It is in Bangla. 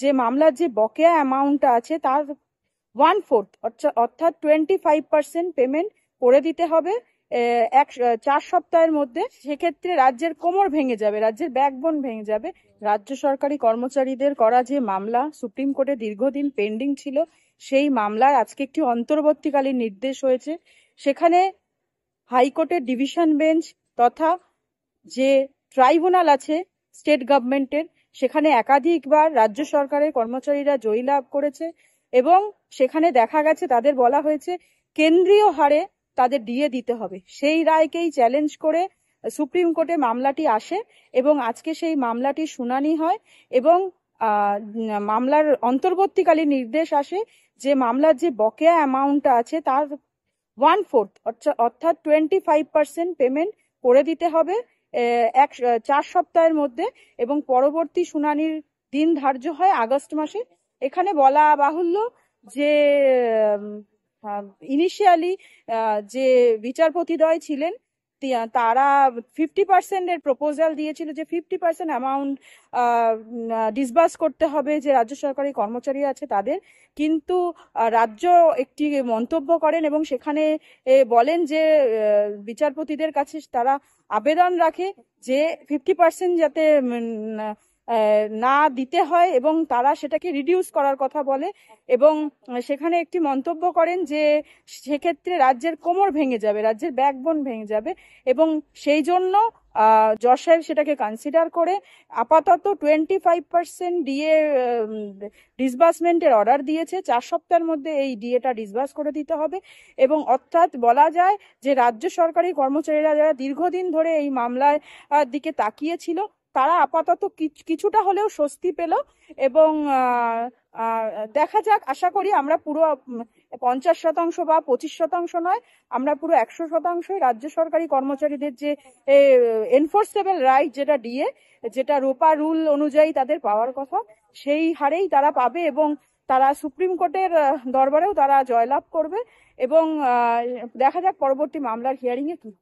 যে মামলার যে বকেয়া অ্যামাউন্টটা আছে তার 1/4 অর্থাৎ 25% পেমেন্ট করে দিতে হবে 4 সপ্তাহের মধ্যে। সেক্ষেত্রে রাজ্যের কোমর ভেঙে যাবে, রাজ্যের ব্যাকবোন ভেঙে যাবে। রাজ্য সরকারি কর্মচারীদের করা যে মামলা সুপ্রিম কোর্টে দীর্ঘদিন পেন্ডিং ছিল, সেই মামলার আজকে একটি অন্তর্বর্তীকালীন নির্দেশ হয়েছে। সেখানে হাইকোর্টের ডিভিশন বেঞ্চ তথা যে ট্রাইব্যুনাল আছে স্টেট গভর্নমেন্টের, সেখানে একাধিকবার রাজ্য সরকারের কর্মচারীরা জয়লাভ করেছে এবং সেখানে দেখা গেছে তাদের বলা হয়েছে কেন্দ্রীয় হারে তাদের ডিএ দিতে হবে। সেই রায়কেই চ্যালেঞ্জ করে সুপ্রিম কোর্টে মামলাটি আসে এবং আজকে সেই মামলাটির শুনানি হয় এবং মামলার অন্তর্বর্তীকালীন নির্দেশ আসে যে মামলার যে বকেয়া অ্যামাউন্টটা আছে তার 1/4 অর্থাৎ 25% পেমেন্ট করে দিতে হবে 4 সপ্তাহের মধ্যে এবং পরবর্তী শুনানির দিন ধার্য হয় আগস্ট মাসে। এখানে বলা বাহুল্য যে ইনিশিয়ালি যে বিচারপতিদ্বয় ছিলেন তারা 50% এর প্রপোজাল দিয়েছিল যে 50% অ্যামাউন্ট ডিসবার্স করতে হবে যে রাজ্য সরকারি কর্মচারী আছে তাদের, কিন্তু রাজ্য একটি মন্তব্য করেন এবং সেখানে বলেন যে বিচারপতিদের কাছে তারা আবেদন রাখে যে 50% যাতে না দিতে হয় এবং তারা সেটাকে রিডিউস করার কথা বলে এবং সেখানে একটি মন্তব্য করেন যে সেক্ষেত্রে রাজ্যের কোমর ভেঙে যাবে, রাজ্যের ব্যাকবোন ভেঙে যাবে এবং সেই জন্য জজ সাহেব সেটাকে কনসিডার করে আপাতত 25% ডিএ ডিসবার্সমেন্টের অর্ডার দিয়েছে। 4 সপ্তাহের মধ্যে এই ডিএটা ডিসবার্স করে দিতে হবে এবং অর্থাৎ বলা যায় যে রাজ্য সরকারি কর্মচারীরা যারা দীর্ঘদিন ধরে এই মামলার দিকে তাকিয়েছিল তারা আপাতত কিছুটা হলেও স্বস্তি পেল এবং দেখা যাক, আশা করি আমরা পুরো 50% বা 25% নয়, আমরা পুরো 100%ই রাজ্য সরকারি কর্মচারীদের যে এনফোর্সেবল রাইট যেটা ডিএ, যেটা রোপা রুল অনুযায়ী তাদের পাওয়ার কথা, সেই হারেই তারা পাবে এবং তারা সুপ্রিম কোর্টের দরবারেও তারা জয়লাভ করবে এবং দেখা যাক পরবর্তী মামলার হিয়ারিং এ কি।